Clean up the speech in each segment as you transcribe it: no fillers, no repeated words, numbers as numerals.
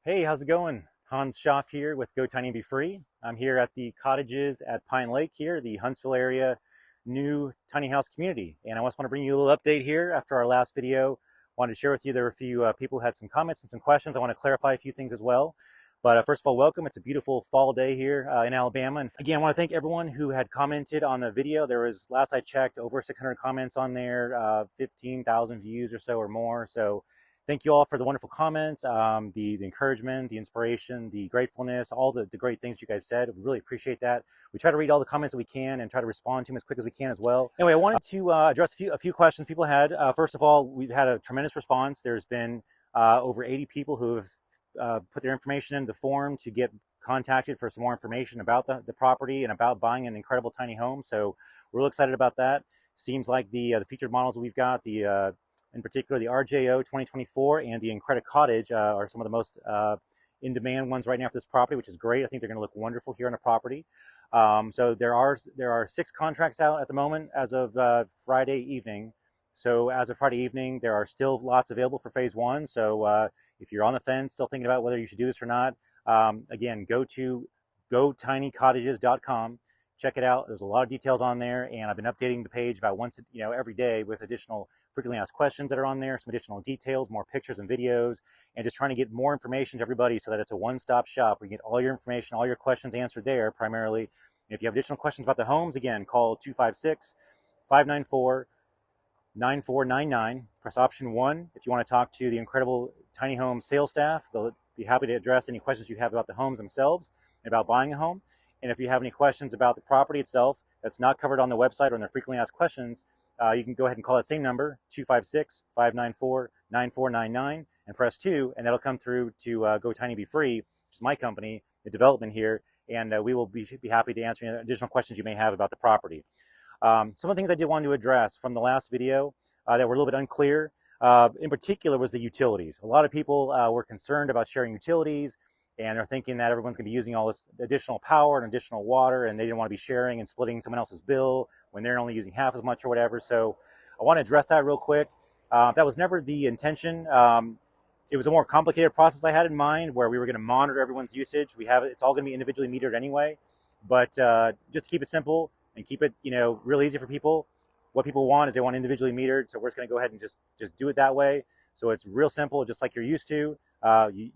Hey, how's it going? Hans Schaff here with Go Tiny Be Free. I'm here at the cottages at Pine Lake here, the Huntsville area new tiny house community. And I just want to bring you a little update here after our last video. Wanted to share with you, there were a few people who had some comments and some questions. I want to clarify a few things as well. But first of all, welcome. It's a beautiful fall day here in Alabama. And again, I want to thank everyone who had commented on the video. There was, last I checked, over 600 comments on there, 15,000 views or so or more. So thank you all for the wonderful comments, the encouragement, the inspiration, the gratefulness, all the great things you guys said. We really appreciate that. We try to read all the comments that we can and try to respond to them as quick as we can as well. Anyway, I wanted to address a few questions people had. First of all, we've had a tremendous response. There's been over 80 people who have put their information in the form to get contacted for some more information about the property and about buying an incredible tiny home. So we're real excited about that. Seems like the featured models we've got, in particular, the RJO 2024 and the Incredible Cottage are some of the most in-demand ones right now for this property, which is great. I think they're going to look wonderful here on the property. So there are 6 contracts out at the moment as of Friday evening. So as of Friday evening, there are still lots available for phase 1. So if you're on the fence, still thinking about whether you should do this or not, again, go to gotinycottages.com. Check it out. There's a lot of details on there, and I've been updating the page about once, every day with additional frequently asked questions that are on there, some additional details, more pictures and videos, and just trying to get more information to everybody so that it's a one-stop shop where you get all your information, all your questions answered there primarily. And if you have additional questions about the homes, again, call 256-594-9499. Press option 1 if you want to talk to the incredible tiny home sales staff. They'll be happy to address any questions you have about the homes themselves and about buying a home. And if you have any questions about the property itself that's not covered on the website or in the frequently asked questions, you can go ahead and call that same number, 256-594-9499, and press 2, and that'll come through to Go Tiny Be Free, which is my company, the development here, and we will be happy to answer any additional questions you may have about the property. Some of the things I did want to address from the last video that were a little bit unclear, in particular, was the utilities. A lot of people were concerned about sharing utilities, and they're thinking that everyone's going to be using all this additional power and additional water, and they didn't want to be sharing and splitting someone else's bill when they're only using half as much or whatever. So I want to address that real quick. That was never the intention. It was a more complicated process I had in mind where we were going to monitor everyone's usage. It's all going to be individually metered anyway, but just to keep it simple and keep it real easy for people, what people want is they want individually metered. So we're just going to go ahead and just do it that way. So it's real simple, just like you're used to. You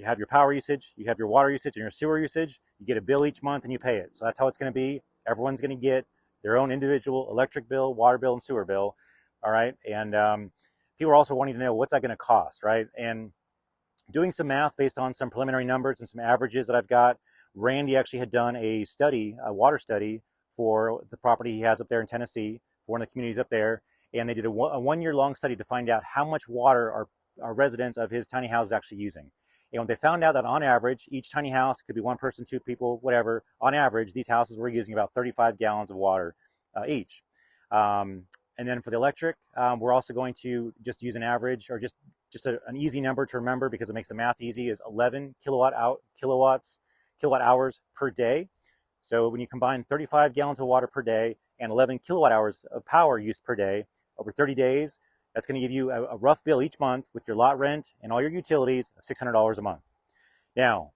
have your power usage, you have your water usage and your sewer usage. You get a bill each month and you pay it. So that's how it's going to be. Everyone's going to get their own individual electric bill, water bill, and sewer bill. All right. And people are also wanting to know, what's that going to cost, right? And doing some math based on some preliminary numbers and some averages that I've got, Randy actually had done a study, a water study for the property he has up there in Tennessee, for one of the communities up there. And they did a 1-year-long study to find out how much water our residents of his tiny house is actually using. And they found out that on average, each tiny house, could be one person, 2 people, whatever, on average, these houses were using about 35 gallons of water each. And then for the electric, we're also going to just use an average, or just an easy number to remember because it makes the math easy, is 11 kilowatt hours per day. So when you combine 35 gallons of water per day and 11 kilowatt hours of power used per day over 30 days, that's going to give you a rough bill each month with your lot rent and all your utilities of $600 a month. Now,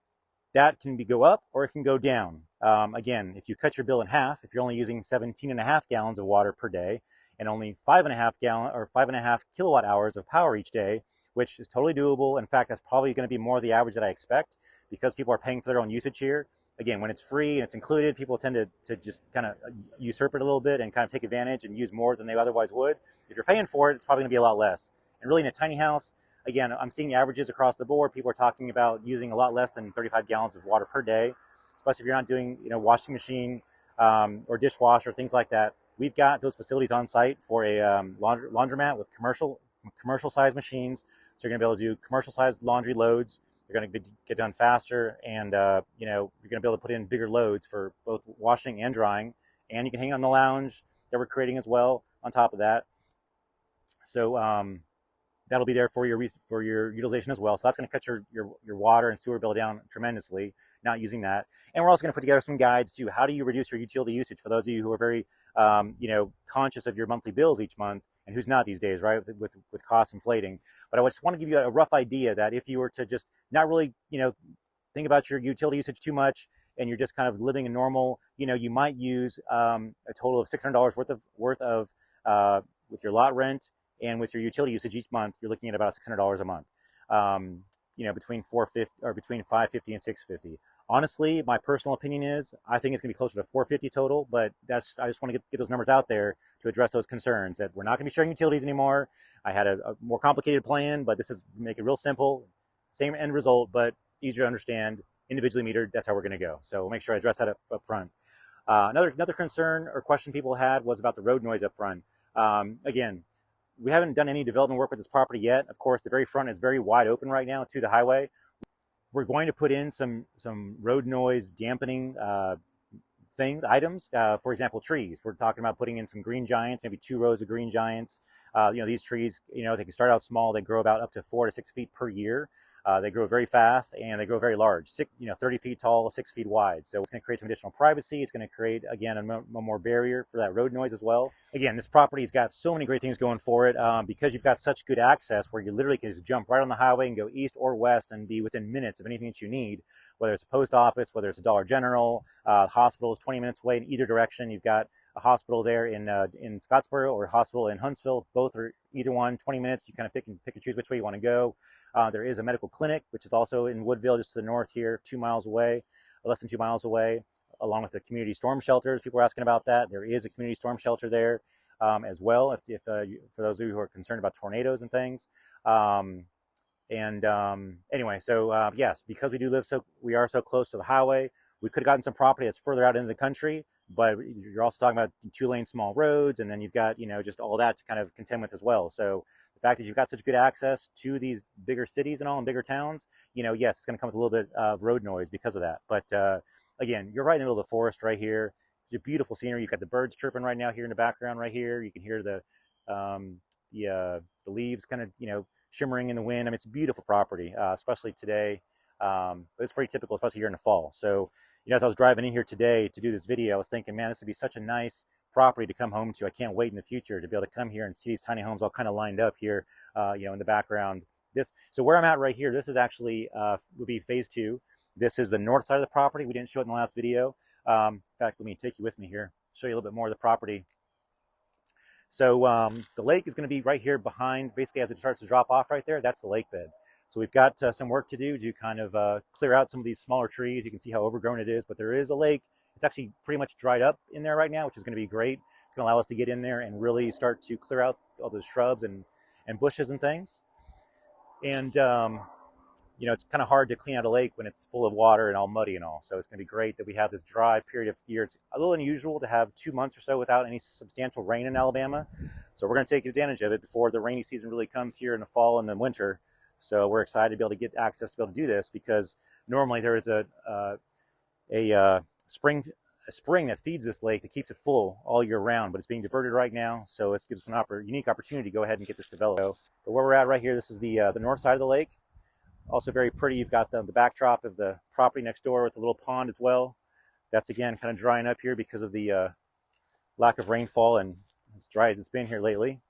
that can go up or it can go down. Again, if you cut your bill in half, if you're only using 17.5 gallons of water per day and only 5.5 kilowatt hours of power each day, which is totally doable. In fact, that's probably going to be more the average that I expect because people are paying for their own usage here. Again, when it's free and it's included, people tend to just kind of usurp it a little bit and kind of take advantage and use more than they otherwise would. If you're paying for it, it's probably going to be a lot less. And really, in a tiny house, again, I'm seeing averages across the board. People are talking about using a lot less than 35 gallons of water per day, especially if you're not doing, washing machine or dishwasher, things like that. We've got those facilities on site for a laundromat with commercial size machines. So you're going to be able to do commercial sized laundry loads. They're going to get done faster, and you're going to be able to put in bigger loads for both washing and drying. And you can hang on the lounge that we're creating as well on top of that. So that'll be there for your utilization as well. So that's going to cut your water and sewer bill down tremendously, not using that. And we're also going to put together some guides to how do you reduce your utility usage for those of you who are very conscious of your monthly bills each month, and who's not these days, right, with costs inflating. But I just want to give you a rough idea that if you were to just not really think about your utility usage too much, and you're just kind of living a normal, you might use a total of $600 worth of with your lot rent and with your utility usage each month, you're looking at about $600 a month. Between between $550 and $650. Honestly, my personal opinion is I think it's going to be closer to $450 total, but I just want to get those numbers out there to address those concerns that we're not going to be sharing utilities anymore. I had a more complicated plan, but this is make it real simple, same end result, but easier to understand, individually metered. That's how we're going to go. So we'll make sure I address that up front. Another concern or question people had was about the road noise up front. Again, we haven't done any development work with this property yet. Of course, the very front is very wide open right now to the highway. We're going to put in some road noise dampening items. For example, trees. We're talking about putting in some green giants, maybe 2 rows of green giants. These trees, they can start out small. They grow about up to 4 to 6 feet per year. They grow very fast and they grow very large, 30 feet tall, 6 feet wide. So it's going to create some additional privacy. It's going to create, again, a more barrier for that road noise as well. Again, this property's got so many great things going for it because you've got such good access where you literally can just jump right on the highway and go east or west and be within minutes of anything that you need, whether it's a post office, whether it's a Dollar General, hospital is 20 minutes away in either direction. You've got a hospital there in Scottsboro or a hospital in Huntsville. Both are either one, 20 minutes. You kind of pick and choose which way you want to go. There is a medical clinic, which is also in Woodville, just to the north here, 2 miles away, less than 2 miles away, along with the community storm shelters. People are asking about that. There is a community storm shelter there as well, if for those of you who are concerned about tornadoes and things. Anyway, so yes, because we are so close to the highway, we could have gotten some property that's further out into the country, but you're also talking about 2-lane small roads, and then you've got, just all that to kind of contend with as well. So the fact that you've got such good access to these bigger cities and all, and bigger towns, yes, it's going to come with a little bit of road noise because of that. But again, you're right in the middle of the forest right here. It's beautiful scenery. You've got the birds chirping right now here in the background right here. You can hear the leaves kind of, shimmering in the wind. I mean, it's a beautiful property, especially today. But it's pretty typical, especially here in the fall. So, as I was driving in here today to do this video, I was thinking, man, this would be such a nice property to come home to. I can't wait in the future to be able to come here and see these tiny homes all kind of lined up here, in the background. So where I'm at right here, this is actually would be phase 2. This is the north side of the property. We didn't show it in the last video. In fact, let me take you with me here, show you a little bit more of the property. So the lake is going to be right here behind, basically as it starts to drop off right there, that's the lake bed. So we've got some work to do to kind of clear out some of these smaller trees. You can see how overgrown it is, but there is a lake. It's actually pretty much dried up in there right now, which is going to be great. It's going to allow us to get in there and really start to clear out all those shrubs and bushes and things. And, it's kind of hard to clean out a lake when it's full of water and all muddy and all. So it's going to be great that we have this dry period of year. It's a little unusual to have 2 months or so without any substantial rain in Alabama. So we're going to take advantage of it before the rainy season really comes here in the fall and the winter. So we're excited to be able to get access to be able to do this, because normally there is a spring that feeds this lake that keeps it full all year round, but it's being diverted right now. So this gives us an unique opportunity to go ahead and get this developed. But where we're at right here, this is the north side of the lake. Also very pretty. You've got the backdrop of the property next door with a little pond as well. That's again kind of drying up here because of the lack of rainfall, and as dry as it's been here lately.